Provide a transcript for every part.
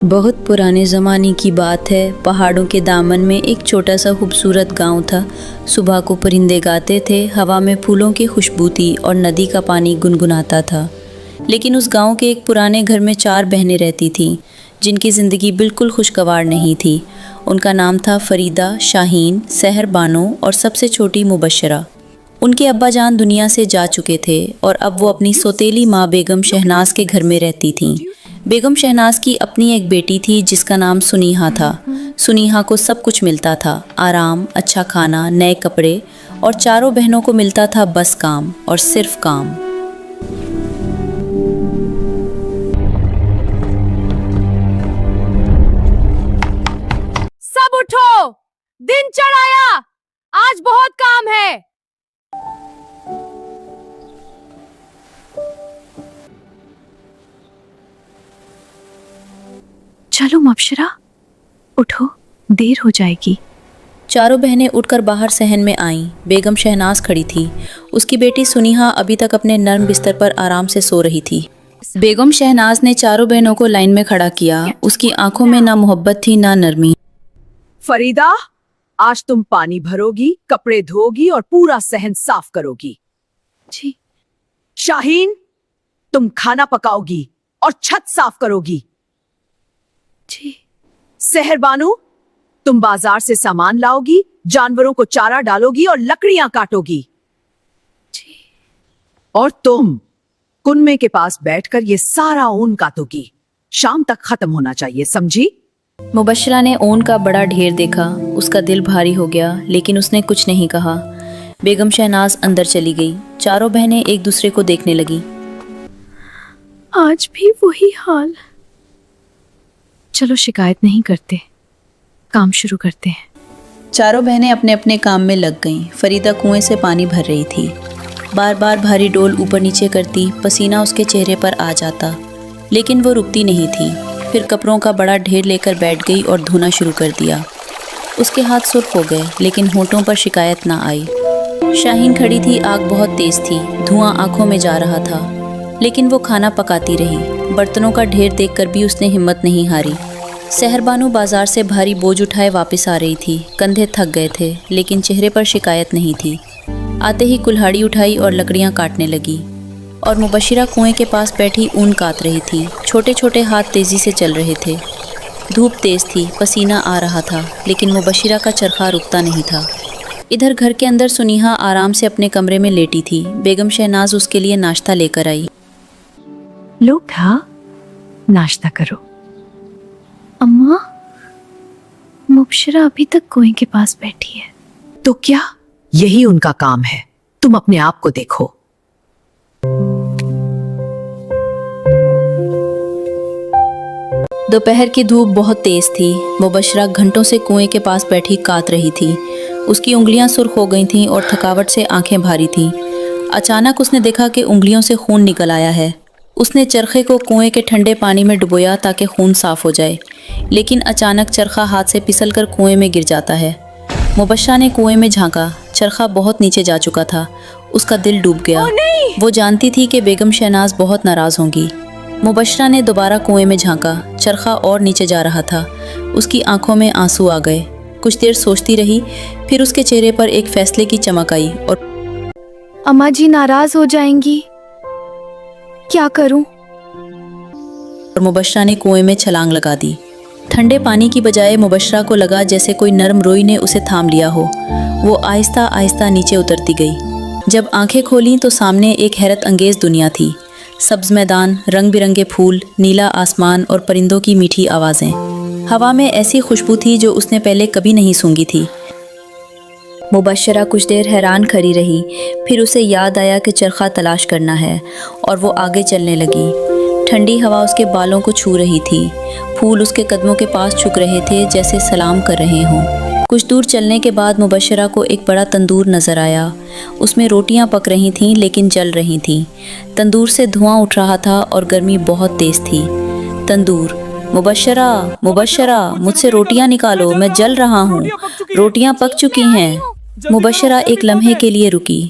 बहुत पुराने ज़माने की बात है। पहाड़ों के दामन में एक छोटा सा खूबसूरत गांव था। सुबह को परिंदे गाते थे, हवा में फूलों की खुशबू थी और नदी का पानी गुनगुनाता था। लेकिन उस गांव के एक पुराने घर में 4 बहनें रहती थीं, जिनकी ज़िंदगी बिल्कुल खुशगवार नहीं थी। उनका नाम था फरीदा, शाहीन, सहर बानो और सबसे छोटी मुबशरा। उनके अब्बा जान दुनिया से जा चुके थे और अब वो अपनी सौतेली माँ बेगम शहनाज के घर में रहती थीं। बेगम शहनाज की अपनी एक बेटी थी जिसका नाम सुनीहा था। सुनीहा को सब कुछ मिलता था, आराम, अच्छा खाना, नए कपड़े, और चारों बहनों को मिलता था बस काम और सिर्फ काम। सब उठो, दिन चढ़ाया, आज बहुत काम है। चलो मुबशरा, उठो, देर हो जाएगी। चारों बहनें उठकर बाहर सहन में आईं। बेगम शहनाज खड़ी थी। उसकी बेटी सुनीहा अभी तक अपने नर्म बिस्तर पर आराम से सो रही थी। बेगम शहनाज ने चारों बहनों को लाइन में खड़ा किया। उसकी आंखों में ना मोहब्बत थी ना नरमी। फरीदा, आज तुम पानी भरोगी, कपड़े धोगी और पूरा सहन साफ करोगी। जी। शाहीन, तुम खाना पकाओगी और छत साफ करोगी। जी। सहर बानू, तुम बाजार से सामान लाओगी, जानवरों को चारा डालोगी और लकड़ियां काटोगी। जी। और तुम कुनमे के पास बैठकर ये सारा ऊन काटोगी। शाम तक खत्म होना चाहिए, समझी? मुबशरा ने ऊन का बड़ा ढेर देखा। उसका दिल भारी हो गया, लेकिन उसने कुछ नहीं कहा। बेगम शहनाज अंदर चली गई। चारों बहनें एक दूसरे को देखने लगी। आज भी वही हाल। चलो शिकायत नहीं करते, काम शुरू करते हैं। चारों बहनें अपने अपने काम में लग गईं। फरीदा कुएं से पानी भर रही थी। बार बार भारी डोल ऊपर नीचे करती, पसीना उसके चेहरे पर आ जाता, लेकिन वो रुकती नहीं थी। फिर कपड़ों का बड़ा ढेर लेकर बैठ गई और धोना शुरू कर दिया। उसके हाथ सुर्ख हो गए, लेकिन होठों पर शिकायत ना आई। शाहीन खड़ी थी। आग बहुत तेज थी, धुआं आंखों में जा रहा था, लेकिन वो खाना पकाती रही। बर्तनों का ढेर देखकर भी उसने हिम्मत नहीं हारी। सहर बानू बाजार से भारी बोझ उठाए वापस आ रही थी। कंधे थक गए थे, लेकिन चेहरे पर शिकायत नहीं थी। आते ही कुल्हाड़ी उठाई और लकड़ियां काटने लगी। और मुबशरा कुएं के पास बैठी ऊन काट रही थी। छोटे छोटे हाथ तेजी से चल रहे थे। धूप तेज थी, पसीना आ रहा था, लेकिन मुबशरा का चरखा रुकता नहीं था। इधर घर के अंदर सुनीहा आराम से अपने कमरे में लेटी थी। बेगम शहनाज उसके लिए नाश्ता लेकर आई। लो खा, नाश्ता करो। अम्मा, मुबशरा अभी तक कुएं के पास बैठी है। तो क्या यही उनका काम है? तुम अपने आप को देखो। दोपहर की धूप बहुत तेज थी। मुबशरा घंटों से कुएं के पास बैठी काट रही थी। उसकी उंगलियां सुर्ख हो गई थीं और थकावट से आंखें भारी थीं। अचानक उसने देखा कि उंगलियों से खून निकल आया है। उसने चरखे को कुएं के ठंडे पानी में डुबोया ताकि खून साफ हो जाए, लेकिन अचानक चरखा हाथ से फिसलकर कुएं में गिर जाता है। मुबशरा ने कुएं में झांका। चरखा बहुत नीचे जा चुका था। उसका दिल डूब गया। वो जानती थी कि बेगम शहनाज बहुत नाराज होंगी। मुबशरा ने दोबारा कुएं में झांका। चरखा और नीचे जा रहा था। उसकी आंखों में आंसू आ गए। कुछ देर सोचती रही, फिर उसके चेहरे पर एक फैसले की चमक आई। और अम्मा जी नाराज हो जाएंगी, क्या करूं? मुबशरा ने कुएं में छलांग लगा दी। ठंडे पानी की बजाय मुबशरा को लगा जैसे कोई नरम रोई ने उसे थाम लिया हो। वो आहिस्ता आहिस्ता नीचे उतरती गई। जब आंखें खोलीं तो सामने एक हैरत अंगेज दुनिया थी। सब्ज मैदान, रंग बिरंगे फूल, नीला आसमान और परिंदों की मीठी आवाज़ें। हवा में ऐसी खुशबू थी जो उसने पहले कभी नहीं सूंघी थी। मुबशरा कुछ देर हैरान खड़ी रही। फिर उसे याद आया कि चरखा तलाश करना है, और वो आगे चलने लगी। ठंडी हवा उसके बालों को छू रही थी। फूल उसके कदमों के पास झुक रहे थे, जैसे सलाम कर रहे हों। कुछ दूर चलने के बाद मुबशरा को एक बड़ा तंदूर नज़र आया। उसमें रोटियां पक रही थीं, लेकिन जल रही थीं। तंदूर से धुआं उठ रहा था और गर्मी बहुत तेज़ थी। तंदूर, मुबशरा, मुबशरा, मुझसे रोटियां निकालो, मैं जल रहा हूँ। रोटियां पक चुकी हैं। मुबशरा एक लम्हे के लिए रुकी।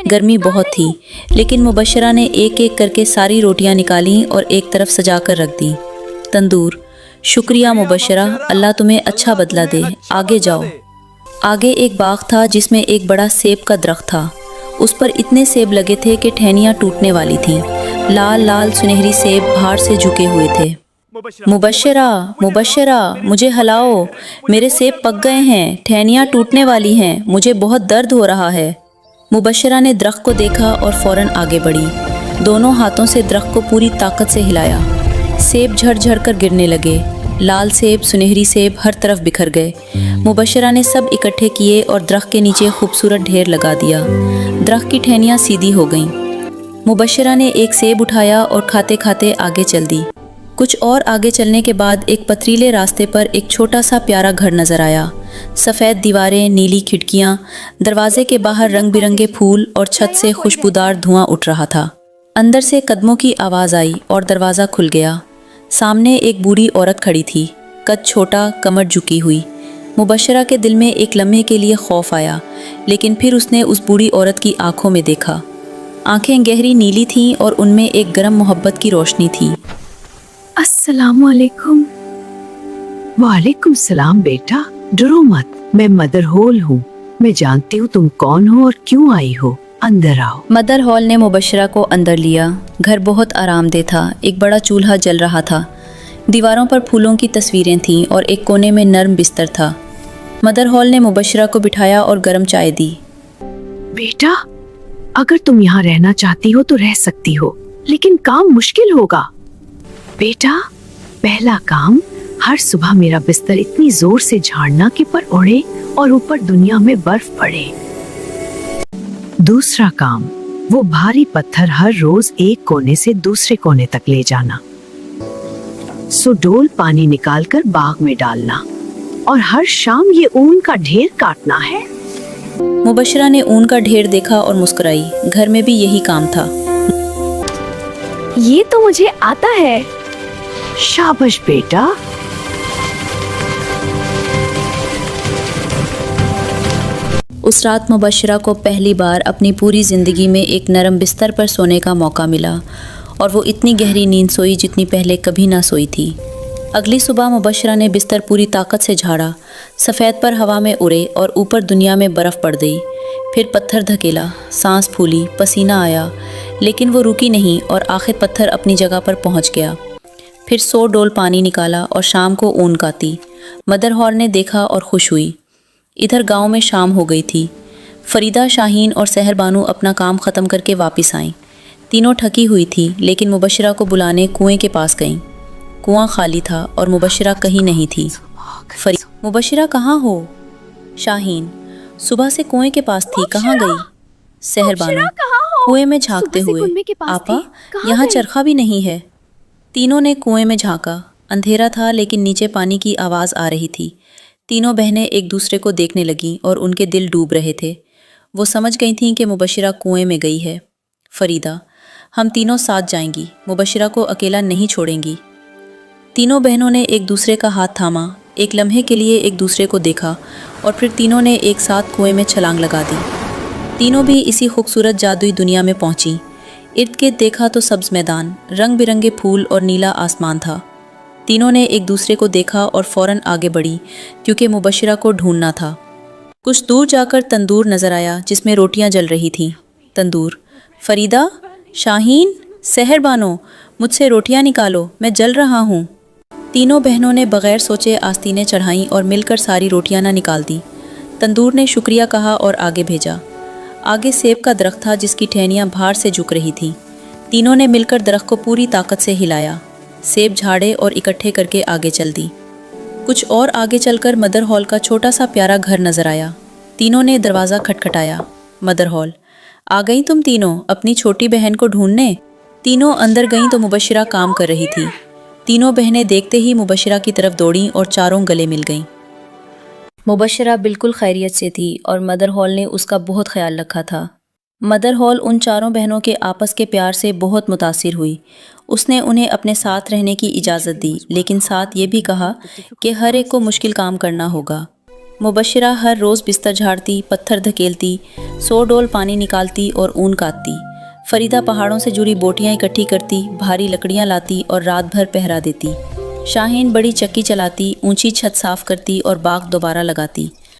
गर्मी बहुत थी, लेकिन मुबशरा ने एक एक करके सारी रोटियां निकालीं और एक तरफ सजा कर रख दी। तंदूर, शुक्रिया मुबशरा, अल्लाह तुम्हें अच्छा बदला दे, आगे जाओ। आगे एक बाग था जिसमें एक बड़ा सेब का दरख्त था। उस पर इतने सेब लगे थे कि टहनियाँ टूटने वाली थीं। लाल लाल सुनहरी सेब भार से झुके हुए थे। मुबशरा, मुबशरा, मुझे हिलाओ, मेरे सेब पक गए हैं, टहनियाँ टूटने वाली हैं, मुझे बहुत दर्द हो रहा है। मुबशरा ने दरख्त को देखा और फौरन आगे बढ़ी। दोनों हाथों से दरख्त को पूरी ताकत से हिलाया। सेब झड़ कर गिरने लगे। लाल सेब, सुनहरी सेब हर तरफ बिखर गए। मुबशरा ने सब इकट्ठे किए और दरख्त के नीचे खूबसूरत ढेर लगा दिया। दरख्त की टहनियाँ सीधी हो गईं। मुबशरा ने एक सेब उठाया और खाते खाते आगे चल दी। कुछ और आगे चलने के बाद एक पथरीले रास्ते पर एक छोटा सा प्यारा घर नजर आया। सफ़ेद दीवारें, नीली खिड़कियाँ, दरवाजे के बाहर रंग बिरंगे फूल और छत से खुशबूदार धुआं उठ रहा था। अंदर से कदमों की आवाज़ आई और दरवाज़ा खुल गया। सामने एक बूढ़ी औरत खड़ी थी, कद छोटा, कमर झुकी हुई। मुबशरा के दिल में एक लम्हे के लिए खौफ आया, लेकिन फिर उसने उस बूढ़ी औरत की आंखों में देखा। आंखें गहरी नीली थीं और उनमें एक गर्म मोहब्बत की रोशनी थी। अस्सलाम वालेकुम। वालेकुम सलाम बेटा, डरो मत, मैं मदर हॉल हूँ। मैं जानती हूँ तुम कौन हो और क्यों आई हो। अंदर आओ। मदर हॉल ने मुबशरा को अंदर लिया। घर बहुत आरामदेह था। एक बड़ा चूल्हा जल रहा था। दीवारों पर फूलों की तस्वीरें थीं और एक कोने में नर्म बिस्तर था। मदर हॉल ने मुबशरा को बिठाया और गर्म चाय दी। बेटा, अगर तुम यहाँ रहना चाहती हो तो रह सकती हो, लेकिन काम मुश्किल होगा। बेटा, पहला काम, हर सुबह मेरा बिस्तर इतनी जोर से झाड़ना कि पर उड़े और ऊपर दुनिया में बर्फ पड़े। दूसरा काम, वो भारी पत्थर हर रोज एक कोने से दूसरे कोने तक ले जाना। सो डोल पानी निकालकर बाग में डालना और हर शाम ये ऊन का ढेर काटना है। मुबशरा ने ऊन का ढेर देखा और मुस्कुराई। घर में भी यही काम था। ये तो मुझे आता है। शाबाश बेटा। उस रात मुबशरा को पहली बार अपनी पूरी ज़िंदगी में एक नरम बिस्तर पर सोने का मौका मिला और वो इतनी गहरी नींद सोई जितनी पहले कभी ना सोई थी। अगली सुबह मुबशरा ने बिस्तर पूरी ताकत से झाड़ा। सफ़ेद पर हवा में उड़े और ऊपर दुनिया में बर्फ़ पड़ गई। फिर पत्थर धकेला, सांस फूली, पसीना आया, लेकिन वो रुकी नहीं और आखिर पत्थर अपनी जगह पर पहुंच गया। फिर 100 डोल पानी निकाला और शाम को ऊन काती। मदर हॉल ने देखा और खुश हुई। इधर गांव में शाम हो गई थी। फरीदा, शाहीन और सहर बानू अपना काम ख़त्म करके वापस आईं। तीनों थकी हुई थी, लेकिन मुबशरा को बुलाने कुएं के पास गईं। कुआं खाली था और मुबशरा कहीं नहीं थी। मुबशरा कहाँ हो? शाहीन, सुबह से कुएं के पास थी, कहाँ गई? सहर बानू, कुएं में झांकते हुए, आपा यहाँ चरखा भी नहीं है। तीनों ने कुएं में झांका। अंधेरा था, लेकिन नीचे पानी की आवाज़ आ रही थी। तीनों बहनें एक दूसरे को देखने लगीं और उनके दिल डूब रहे थे। वो समझ गई थीं कि मुबशरा कुएं में गई है। फरीदा, हम तीनों साथ जाएंगी, मुबशरा को अकेला नहीं छोड़ेंगी। तीनों बहनों ने एक दूसरे का हाथ थामा। एक लम्हे के लिए एक दूसरे को देखा और फिर तीनों ने एक साथ कुएं में छलांग लगा दी। तीनों भी इसी खूबसूरत जादुई दुनिया में पहुंची। इर्द गिर्द देखा तो सब्ज मैदान, रंग बिरंगे फूल और नीला आसमान था। तीनों ने एक दूसरे को देखा और फौरन आगे बढ़ी, क्योंकि मुबशरा को ढूंढना था। कुछ दूर जाकर तंदूर नज़र आया जिसमें रोटियां जल रही थीं। तंदूर, फरीदा, शाहीन, सहर बानो, मुझसे रोटियां निकालो, मैं जल रहा हूँ। तीनों बहनों ने बग़ैर सोचे आस्तीनें चढ़ाईं और मिलकर सारी रोटियां ना निकाल दी। तंदूर ने शुक्रिया कहा और आगे भेजा। आगे सेब का दरख्त था जिसकी टहनियाँ भार से झुक रही थीं। तीनों ने मिलकर दरख्त को पूरी ताकत से हिलाया। सेब झाड़े और इकट्ठे करके आगे चल दी। कुछ और आगे चलकर मदर हॉल का छोटा सा प्यारा घर नज़र आया। तीनों ने दरवाज़ा खटखटाया। मदर हॉल, आ गई तुम तीनों अपनी छोटी बहन को ढूंढने? तीनों अंदर गईं तो मुबशरा काम कर रही थी। तीनों बहनें देखते ही मुबशरा की तरफ दौड़ीं और चारों गले मिल गईं। मुबशरा बिल्कुल खैरियत से थी और मदर हॉल ने उसका बहुत ख्याल रखा था। मदर हॉल उन चारों बहनों के आपस के प्यार से बहुत मुतासिर हुई। उसने उन्हें अपने साथ रहने की इजाज़त दी, लेकिन साथ ये भी कहा कि हर एक को मुश्किल काम करना होगा। मुबशरा हर रोज़ बिस्तर झाड़ती, पत्थर धकेलती, 100 डोल पानी निकालती और ऊन काटती। फरीदा पहाड़ों से जुड़ी बोटियां इकट्ठी करती, भारी लकड़ियां लाती और रात भर पहरा देती। شاہین بڑی چکی چلاتی، اونچی چھت صاف کرتی اور باغ دوبارہ لگاتی۔